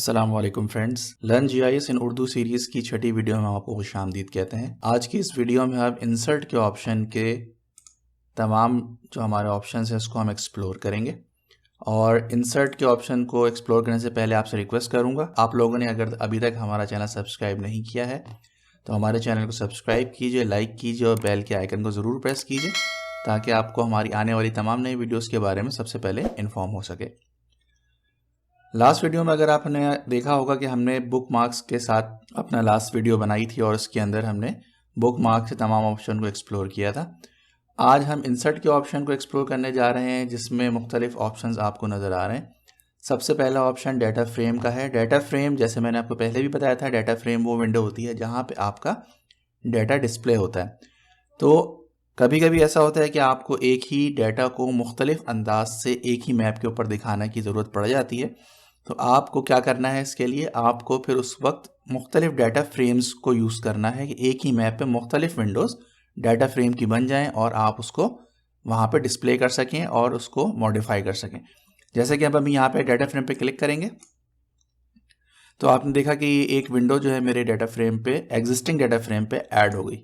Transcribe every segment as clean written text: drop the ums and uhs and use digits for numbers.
अस्सलाम वालेकुम friends, learn GIS इन Urdu series की छठी वीडियो में आपको खुशामदीद कहते हैं। आज की इस वीडियो में हम इंसर्ट के ऑप्शन के तमाम जो हमारे ऑप्शन हैं उसको हम एक्सप्लोर करेंगे। और इंसर्ट के ऑप्शन को एक्सप्लोर करने से पहले आपसे रिक्वेस्ट करूंगा, आप लोगों ने अगर अभी तक हमारा चैनल सब्सक्राइब नहीं किया है तो हमारे चैनल को सब्सक्राइब कीजिए, लाइक कीजिए और बेल के आइकन को ज़रूर प्रेस कीजिए ताकि आपको हमारी आने वाली तमाम नई वीडियोज़ के बारे में सबसे पहले इन्फॉर्म हो सके। लास्ट वीडियो में अगर आपने देखा होगा कि हमने बुक मार्क्स के साथ अपना लास्ट वीडियो बनाई थी और उसके अंदर हमने बुक मार्क्स से तमाम ऑप्शन को एक्सप्लोर किया था। आज हम इंसर्ट के ऑप्शन को एक्सप्लोर करने जा रहे हैं जिसमें मुख्तलिफ ऑप्शंस आपको नज़र आ रहे हैं। सबसे पहला ऑप्शन डाटा फ्रेम का है। डाटा फ्रेम, जैसे मैंने आपको पहले भी बताया था, डाटा फ्रेम वो विंडो होती है जहाँ पे आपका डाटा डिस्प्ले होता है। तो कभी कभी ऐसा होता है कि आपको एक ही डाटा को मुख्तलिफ अंदाज से एक ही मैप के ऊपर दिखाने की ज़रूरत पड़ जाती है। तो आपको क्या करना है, इसके लिए आपको फिर उस वक्त मुख्तलिफ डाटा फ्रेम्स को यूज़ करना है कि एक ही मैप पे मुख्तलिफ विंडोज़ डाटा फ्रेम की बन जाएं और आप उसको वहाँ पे डिस्प्ले कर सकें और उसको मॉडिफाई कर सकें। जैसे कि अब हम यहाँ पे डाटा फ्रेम पे क्लिक करेंगे तो आपने देखा कि एक विंडो जो है मेरे डाटा फ्रेम पे, एग्जिस्टिंग डाटा फ्रेम पे ऐड हो गई।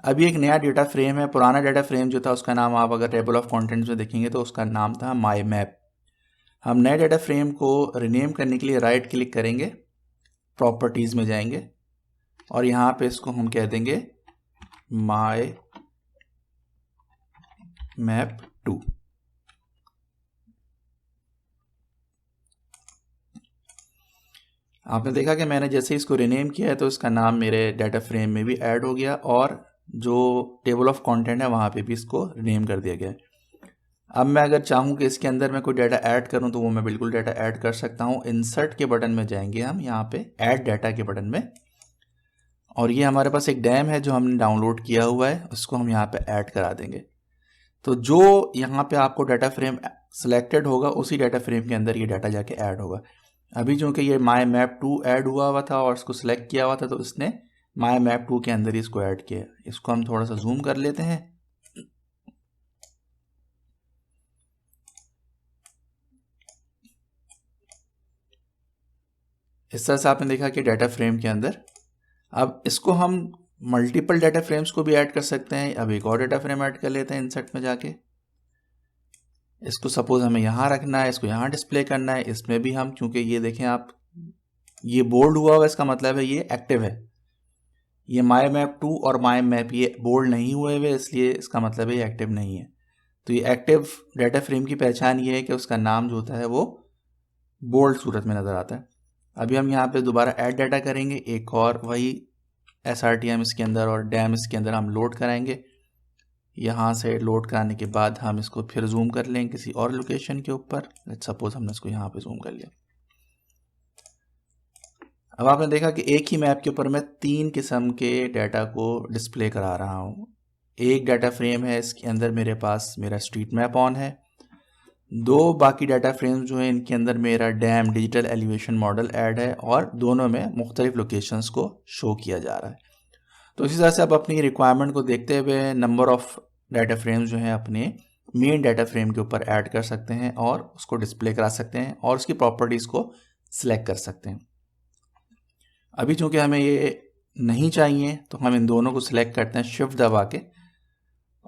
अभी एक नया डाटा फ्रेम है। पुराना डाटा फ्रेम जो था उसका नाम आप अगर टेबल ऑफ कंटेंट्स में देखेंगे तो उसका नाम था माई मैप। हम नए डाटा फ्रेम को रिनेम करने के लिए राइट क्लिक करेंगे, प्रॉपर्टीज़ में जाएंगे और यहाँ पे इसको हम कह देंगे माई मैप 2। आपने देखा कि मैंने जैसे इसको रिनेम किया है तो इसका नाम मेरे डाटा फ्रेम में भी ऐड हो गया और जो टेबल ऑफ कंटेंट है वहाँ पे भी इसको रिनेम कर दिया गया है। अब मैं अगर चाहूँ कि इसके अंदर मैं कोई डाटा ऐड करूँ तो वो मैं बिल्कुल डाटा ऐड कर सकता हूँ। इंसर्ट के बटन में जाएंगे हम, यहाँ पे ऐड डाटा के बटन में, और ये हमारे पास एक डैम है जो हमने डाउनलोड किया हुआ है, उसको हम यहाँ पे ऐड करा देंगे। तो जो यहाँ पे आपको डाटा फ्रेम सिलेक्टेड होगा उसी डाटा फ्रेम के अंदर ये डाटा जाके ऐड होगा। अभी चूँकि ये माई मैप 2 ऐड हुआ था और इसको सिलेक्ट किया हुआ था तो इसने माई मैप 2 के अंदर ही इसको ऐड किया। इसको हम थोड़ा सा जूम कर लेते हैं। इस तरह से आपने देखा कि डाटा फ्रेम के अंदर, अब इसको हम मल्टीपल डाटा फ्रेम्स को भी ऐड कर सकते हैं। अब एक और डाटा फ्रेम ऐड कर लेते हैं इंसर्ट में जाके। इसको सपोज हमें यहाँ रखना है, इसको यहाँ डिस्प्ले करना है। इसमें भी हम, चूंकि ये देखें आप, ये बोल्ड हुआ हुआ, इसका मतलब है ये एक्टिव है। ये माई मैप 2 और माई मैप ये बोल्ड नहीं हुए हुए, इसलिए इसका मतलब है ये एक्टिव नहीं है। तो ये एक्टिव डाटा फ्रेम की पहचान ये है कि उसका नाम जो होता है वो बोल्ड सूरत में नज़र आता है। अभी हम यहाँ पे दोबारा ऐड डाटा करेंगे, एक और वही SRTM इसके अंदर और डैम इसके अंदर हम लोड कराएंगे। यहाँ से लोड कराने के बाद हम इसको फिर जूम कर लेंगे किसी और लोकेशन के ऊपर। लेट्स सपोज हमने इसको यहाँ पे जूम कर लिया। अब आपने देखा कि एक ही मैप के ऊपर मैं 3 किस्म के डाटा को डिस्प्ले करा रहा हूँ। एक डाटा फ्रेम है, इसके अंदर मेरे पास मेरा स्ट्रीट मैप ऑन है। 2 बाकी डाटा फ्रेम्स जो हैं इनके अंदर मेरा dam digital elevation model add है और दोनों में मुख्तलिफ लोकेशंस को शो किया जा रहा है। तो इसी तरह से आप अपनी रिक्वायरमेंट को देखते हुए नंबर ऑफ डाटा फ्रेम्स जो हैं अपने मेन डाटा फ्रेम के ऊपर ऐड कर सकते हैं और उसको डिस्प्ले करा सकते हैं और उसकी प्रॉपर्टीज़ को सिलेक्ट कर सकते हैं। अभी चूँकि हमें ये नहीं चाहिए तो हम इन दोनों को सिलेक्ट करते हैं शिफ्ट दबा के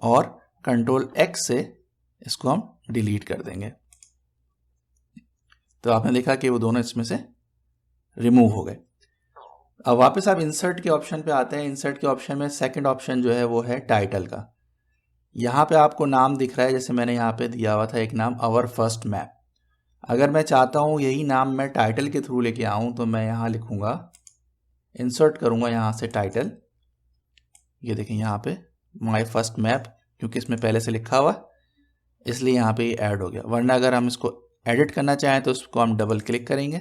और कंट्रोल X से इसको हम डिलीट कर देंगे। तो आपने देखा कि वो दोनों इसमें से रिमूव हो गए। अब वापस आप इंसर्ट के ऑप्शन पे आते हैं। इंसर्ट के ऑप्शन में सेकंड ऑप्शन जो है वो है टाइटल का। यहाँ पे आपको नाम दिख रहा है, जैसे मैंने यहाँ पे दिया हुआ था एक नाम आवर फर्स्ट मैप। अगर मैं चाहता हूँ यही नाम मैं टाइटल के थ्रू लेके आऊँ तो मैं यहाँ लिखूँगा, इंसर्ट करूँगा यहाँ से टाइटल। ये देखें यहाँ पे माई फर्स्ट मैप, क्योंकि इसमें पहले से लिखा हुआ इसलिए यहाँ पे ये ऐड हो गया। वरना अगर हम इसको एडिट करना चाहें तो उसको हम डबल क्लिक करेंगे,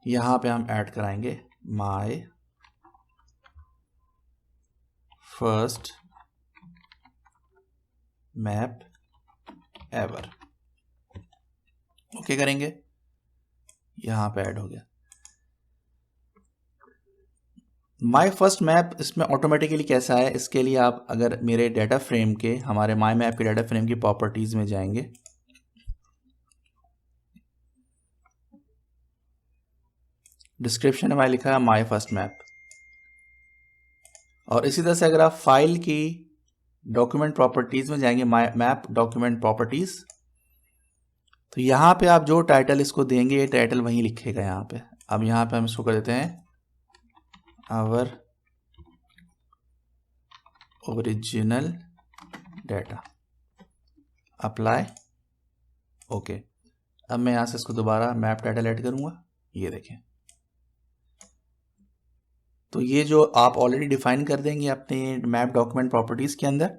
यहाँ पे हम ऐड कराएंगे my first map ever. Okay करेंगे, यहाँ पे ऐड हो गया माई फर्स्ट मैप। इसमें ऑटोमेटिकली कैसा है, इसके लिए आप अगर मेरे डाटा फ्रेम के, हमारे माई मैप के डाटा फ्रेम की प्रॉपर्टीज़ में जाएंगे, डिस्क्रिप्शन में हमारे लिखा है माई फर्स्ट मैप। और इसी तरह से अगर आप फाइल की डॉक्यूमेंट प्रॉपर्टीज में जाएंगे, माई मैप डॉक्यूमेंट प्रॉपर्टीज, तो यहाँ पे आप जो टाइटल इसको देंगे ये टाइटल वहीं लिखेगा यहाँ पे। अब यहाँ पे हम इसको कर देते हैं our original data, apply, okay. अब मैं यहाँ से इसको दोबारा मैप टाइटल ऐड करूँगा, ये देखें। तो ये जो आप ऑलरेडी डिफाइन कर देंगे अपने मैप डॉक्यूमेंट प्रॉपर्टीज़ के अंदर,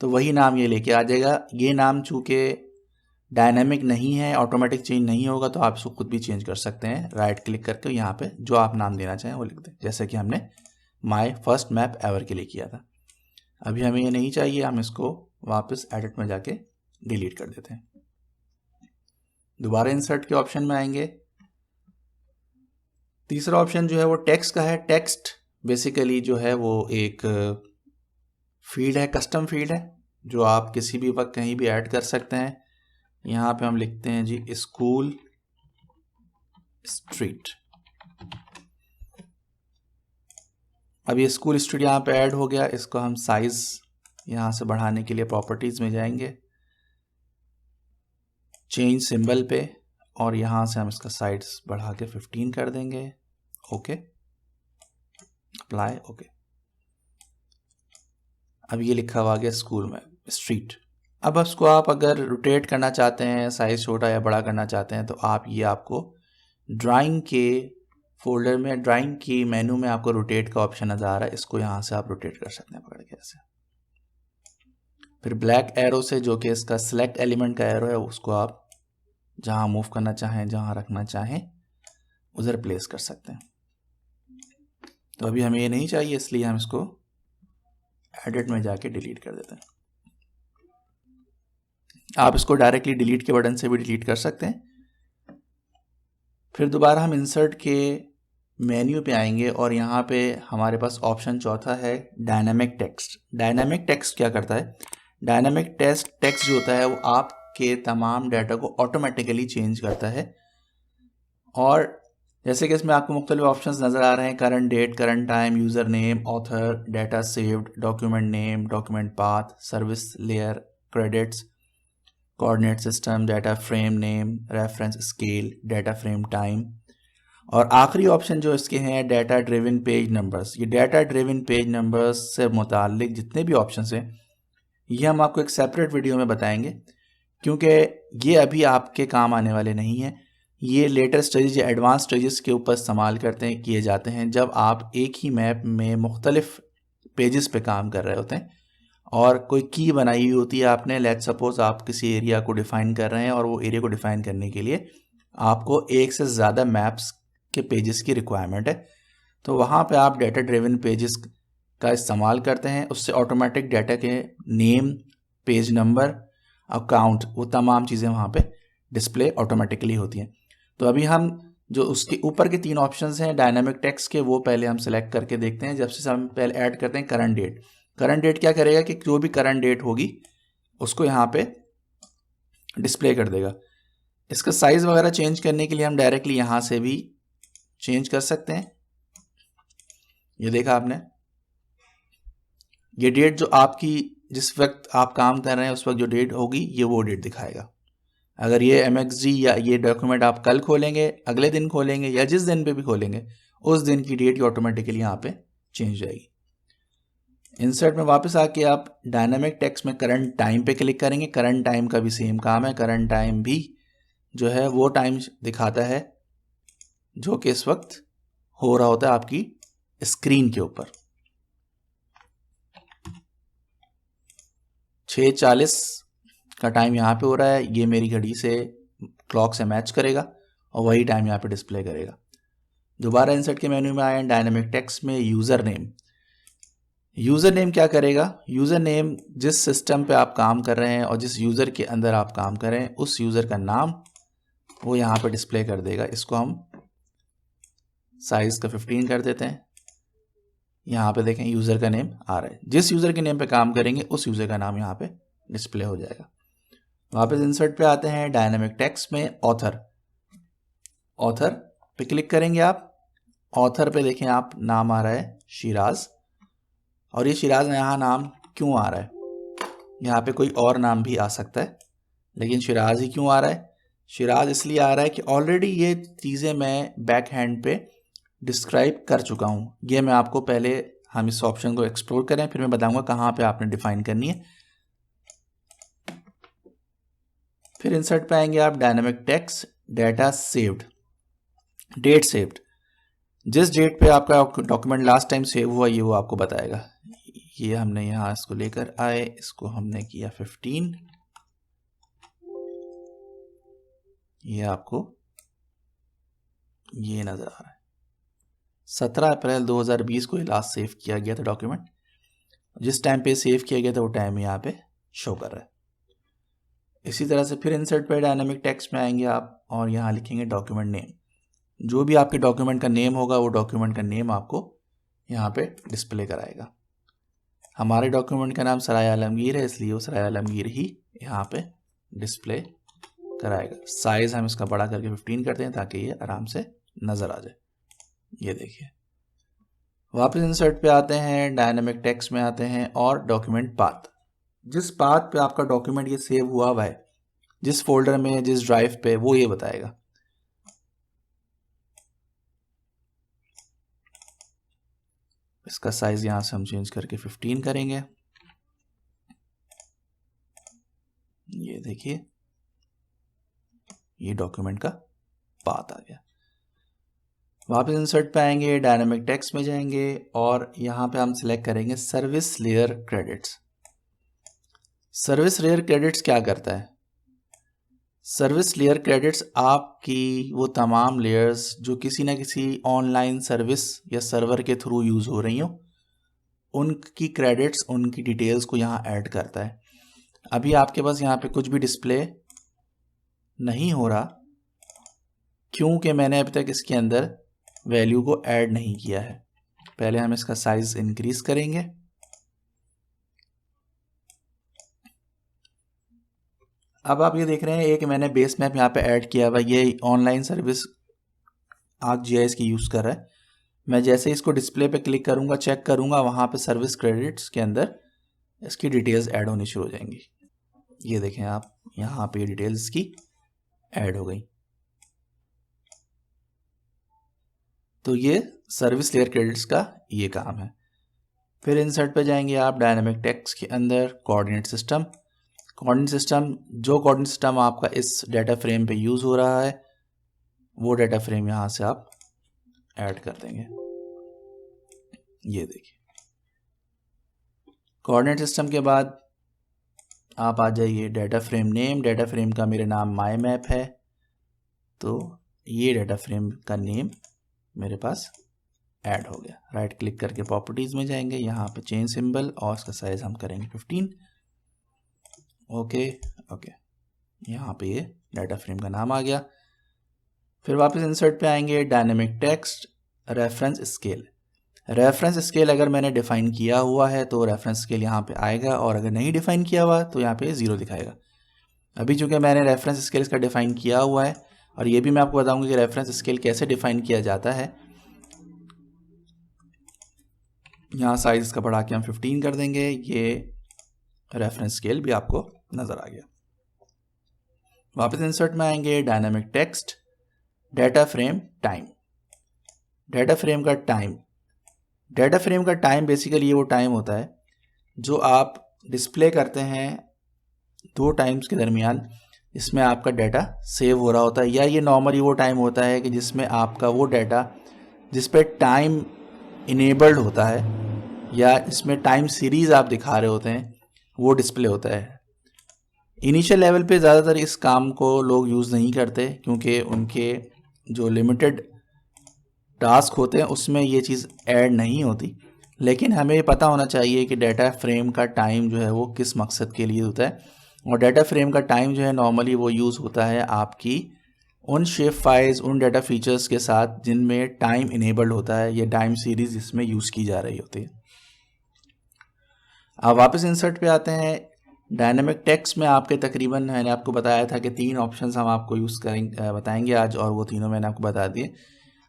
तो वही नाम ये लेके आ जाएगा। ये नाम चूँकि डायनामिक नहीं है, ऑटोमेटिक चेंज नहीं होगा, तो आप इसको खुद भी चेंज कर सकते हैं। राइट क्लिक करके यहाँ पे जो आप नाम देना चाहें वो लिख दें, जैसे कि हमने माई फर्स्ट मैप एवर के लिए किया था। अभी हमें ये नहीं चाहिए, हम इसको वापस एडिट में जाके डिलीट कर देते हैं। दोबारा इंसर्ट के ऑप्शन में आएंगे। तीसरा ऑप्शन जो है वो टेक्स्ट का है। टेक्स्ट बेसिकली जो है वो एक फील्ड है, कस्टम फील्ड है, जो आप किसी भी वक्त कहीं भी ऐड कर सकते हैं। यहाँ पे हम लिखते हैं जी स्कूल स्ट्रीट। अब ये स्कूल स्ट्रीट यहाँ पे ऐड हो गया। इसको हम साइज यहाँ से बढ़ाने के लिए प्रॉपर्टीज में जाएंगे, चेंज सिंबल पे, और यहाँ से हम इसका साइज बढ़ा के 15 कर देंगे, ओके, अप्लाई, ओके। अब ये लिखा हुआ आ गया स्कूल में स्ट्रीट। अब इसको आप अगर रोटेट करना चाहते हैं, साइज छोटा या बड़ा करना चाहते हैं, तो आप ये आपको ड्राइंग के फोल्डर में, ड्राइंग की मेनू में आपको रोटेट का ऑप्शन नजर आ रहा है। इसको यहाँ से आप रोटेट कर सकते हैं पकड़ के ऐसे। फिर ब्लैक एरो से, जो कि इसका सिलेक्ट एलिमेंट का एरो है, उसको आप जहाँ मूव करना चाहें, जहाँ रखना चाहें उधर प्लेस कर सकते हैं। तो अभी हमें ये नहीं चाहिए, इसलिए हम इसको एडिट में जाके डिलीट कर देते हैं। आप इसको डायरेक्टली डिलीट के बटन से भी डिलीट कर सकते हैं। फिर दोबारा हम इंसर्ट के मेन्यू पे आएंगे और यहाँ पे हमारे पास ऑप्शन चौथा है डायनामिक टेक्स्ट। डायनामिक टेक्स्ट क्या करता है? डायनामिक टेक्स्ट जो होता है वो आपके तमाम डाटा को ऑटोमेटिकली चेंज करता है। और जैसे कि इसमें आपको मुख्तलिफ ऑप्शंस नज़र आ रहे हैं, current date, current time, user name, author, data saved, document name, document path, service layer, credits, coordinate system, data frame name, reference scale, data frame time, और आखिरी ऑप्शन जो इसके हैं डाटा ड्रिवन पेज नंबर्स। ये data driven page numbers से मुताल्लिक जितने भी ऑप्शंस हैं ये हम आपको एक सेपरेट वीडियो में बताएंगे, क्योंकि ये अभी आपके काम आने वाले नहीं हैं। ये लेटर स्टेजेस या एडवांस स्टेजेस के ऊपर इस्तेमाल किए जाते हैं जब आप एक ही मैप में मुख्तलिफ पेजेस पे काम कर रहे होते हैं और कोई की बनाई हुई होती है आपने। लेट्स सपोज आप किसी एरिया को डिफ़ाइन कर रहे हैं और वो एरिया को डिफ़ाइन करने के लिए आपको एक से ज़्यादा मैप्स के पेजेस की रिक्वायरमेंट है, तो वहाँ पे आप डाटा ड्रिवन पेजेस का इस्तेमाल करते हैं। उससे ऑटोमेटिक डाटा के नेम, पेज नंबर, अकाउंट, वो तमाम चीज़ें वहाँ पे डिस्प्ले ऑटोमेटिकली होती हैं। तो अभी हम जो उसके ऊपर के 3 ऑप्शंस हैं डायनामिक टेक्स्ट के, वो पहले हम सेलेक्ट करके देखते हैं। जब से हम पहले ऐड करते हैं करंट डेट। करंट डेट क्या करेगा कि जो भी करंट डेट होगी उसको यहाँ पे डिस्प्ले कर देगा। इसका साइज वगैरह चेंज करने के लिए हम डायरेक्टली यहाँ से भी चेंज कर सकते हैं। ये देखा आपने, ये डेट जो आपकी जिस वक्त आप काम कर रहे हैं उस वक्त जो डेट होगी ये वो डेट दिखाएगा। अगर ये MXG या ये डॉक्यूमेंट आप कल खोलेंगे, अगले दिन खोलेंगे या जिस दिन पे भी खोलेंगे, उस दिन की डेट ऑटोमेटिकली यहाँ पे चेंज हो जाएगी। इंसर्ट में वापस आके आप डायनामिक टेक्स्ट में करंट टाइम पे क्लिक करेंगे। करंट टाइम का भी सेम काम है। करंट टाइम भी जो है वो टाइम दिखाता है जो कि इस वक्त हो रहा होता है आपकी स्क्रीन के ऊपर। 6:40 का टाइम यहाँ पे हो रहा है, ये मेरी घड़ी से क्लॉक से मैच करेगा और वही टाइम यहाँ पे डिस्प्ले करेगा। दोबारा इंसर्ट के मेन्यू में आए, डायनामिक टेक्स्ट में यूज़र नेम। यूज़र नेम क्या करेगा? यूज़र नेम जिस सिस्टम पे आप काम कर रहे हैं और जिस यूज़र के अंदर आप काम कर रहे हैं उस यूज़र का नाम वो यहाँ पे डिस्प्ले कर देगा। इसको हम साइज़ का 15 कर देते हैं। यहाँ पे देखें यूज़र का नेम आ रहा है। जिस यूज़र के नेम पे काम करेंगे उस यूज़र का नाम यहाँ पे डिस्प्ले हो जाएगा। वापस इंसर्ट पे आते हैं, डायनामिक टेक्स्ट में ऑथर। ऑथर पे क्लिक करेंगे आप। ऑथर पे देखें आप, नाम आ रहा है शिराज, और ये शिराज यहाँ नाम क्यों आ रहा है? यहाँ पे कोई और नाम भी आ सकता है, लेकिन शिराज ही क्यों आ रहा है? शिराज इसलिए आ रहा है कि ऑलरेडी ये चीज़ें मैं बैक हैंड पे डिस्क्राइब कर चुका हूँ। ये मैं आपको पहले, हम इस ऑप्शन को एक्सप्लोर करें, फिर मैं बताऊंगा कहाँ पे आपने डिफाइन करनी है। फिर इंसर्ट पे आएंगे आप, dynamic text, data saved, date saved. जिस डेट पे आपका डॉक्यूमेंट लास्ट टाइम सेव हुआ ये वो आपको बताएगा। ये हमने यहाँ इसको लेकर आए, इसको हमने किया 15, ये आपको ये नजर आ रहा है 17 अप्रैल 2020 को लास्ट सेव किया गया था डॉक्यूमेंट। जिस टाइम पे सेव किया गया था वो टाइम यहाँ पे शो कर रहा है। इसी तरह से फिर इंसर्ट पे डायनामिक टेक्स्ट में आएंगे आप और यहाँ लिखेंगे डॉक्यूमेंट नेम। जो भी आपके डॉक्यूमेंट का नेम होगा वो डॉक्यूमेंट का नेम आपको यहाँ पे डिस्प्ले कराएगा। हमारे डॉक्यूमेंट का नाम सराय आलमगीर है, इसलिए वो सराय आलमगीर ही यहाँ पे डिस्प्ले कराएगा। साइज हम इसका बड़ा करके 15 करते हैं ताकि ये आराम से नजर आ जाए। ये देखिए, वापस इंसर्ट पे आते हैं, डायनामिक टेक्स्ट में आते हैं और डॉक्यूमेंट पाथ। जिस पाथ पे आपका डॉक्यूमेंट ये सेव हुआ है, जिस फोल्डर में, जिस ड्राइव पे, वो ये बताएगा। इसका साइज यहां से हम चेंज करके 15 करेंगे। ये देखिए, ये डॉक्यूमेंट का पाथ आ गया। वापस इंसर्ट पे आएंगे, डायनामिक टेक्स्ट में जाएंगे और यहां पे हम सिलेक्ट करेंगे service layer credits. Service layer credits क्या करता है? सर्विस लेयर क्रेडिट्स आपकी वो तमाम लेयर्स जो किसी ना किसी ऑनलाइन सर्विस या सर्वर के थ्रू यूज हो रही हो, उनकी क्रेडिट्स, उनकी डिटेल्स को यहाँ ऐड करता है। अभी आपके पास यहाँ पे कुछ भी डिस्प्ले नहीं हो रहा क्योंकि मैंने अभी तक इसके अंदर वैल्यू को ऐड नहीं किया है। पहले हम इसका साइज इंक्रीज करेंगे। अब आप ये देख रहे हैं एक मैंने बेस मैप यहाँ पे ऐड किया हुआ, ये ऑनलाइन सर्विस ArcGIS की यूज कर रहा है। मैं जैसे इसको डिस्प्ले पे क्लिक करूंगा, चेक करूंगा, वहां पे सर्विस क्रेडिट्स के अंदर इसकी डिटेल्स ऐड होनी शुरू हो जाएंगी। ये देखें आप, यहाँ पे डिटेल्स की ऐड हो गई। तो ये सर्विस लेयर क्रेडिट्स का ये काम है। फिर इंसर्ट पे जाएंगे आप, डायनामिक टेक्स्ट के अंदर कोऑर्डिनेट सिस्टम। कोऑर्डिनेट सिस्टम, जो कोऑर्डिनेट सिस्टम आपका इस डाटा फ्रेम पे यूज हो रहा है वो डाटा फ्रेम यहां से आप ऐड कर देंगे। ये देखिए, कोऑर्डिनेट सिस्टम के बाद आप आ जाइए data frame name. Data frame का मेरे नाम माई मैप है, तो ये डाटा फ्रेम का नेम मेरे पास ऐड हो गया। राइट क्लिक करके प्रॉपर्टीज में जाएंगे, यहाँ पे चेंज सिंबल और इसका साइज हम करेंगे 15। ओके ओके, यहाँ पे ये डाटा फ्रेम का नाम आ गया। फिर वापस इंसर्ट पे आएंगे, dynamic text, reference scale. Reference scale अगर मैंने डिफाइन किया हुआ है तो रेफरेंस स्केल यहाँ पे आएगा, और अगर नहीं डिफाइन किया हुआ तो यहाँ पे 0 दिखाएगा। अभी चूंकि मैंने रेफरेंस स्केल इसका डिफाइन किया हुआ है, और ये भी मैं आपको बताऊंगा कि रेफरेंस स्केल कैसे डिफाइन किया जाता है। यहाँ साइज इसका बढ़ा के हम 15 कर देंगे। ये रेफरेंस स्केल भी आपको नजर आ गया। वापस इंसर्ट में आएंगे, dynamic text, data frame time. Data frame का टाइम, डाटा फ्रेम का टाइम बेसिकली ये वो टाइम होता है जो आप डिस्प्ले करते हैं 2 टाइम्स के दरमियान, इसमें आपका डाटा सेव हो रहा होता है, या ये नॉर्मली वो टाइम होता है कि जिसमें आपका वो डाटा जिस पे टाइम इनेबल्ड होता है या इसमें टाइम सीरीज आप दिखा रहे होते हैं वो डिस्प्ले होता है। इनिशियल लेवल पे ज़्यादातर इस काम को लोग यूज़ नहीं करते क्योंकि उनके जो लिमिटेड टास्क होते हैं उसमें ये चीज़ ऐड नहीं होती, लेकिन हमें पता होना चाहिए कि डाटा फ्रेम का टाइम जो है वो किस मकसद के लिए होता है। और डाटा फ्रेम का टाइम जो है नॉर्मली वो यूज़ होता है आपकी उन शेप फाइल्स, उन डाटा फीचर्स के साथ जिनमें टाइम इनेबल्ड होता है, ये टाइम सीरीज इसमें यूज़ की जा रही होती है। अब वापस इंसर्ट पे आते हैं, डायनामिक टेक्स्ट में आपके तकरीबन मैंने आपको बताया था कि 3 ऑप्शंस हम आपको यूज़ करेंगे, बताएंगे आज, और वो तीनों मैंने आपको बता दिए।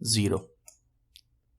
0.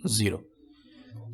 0.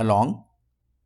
along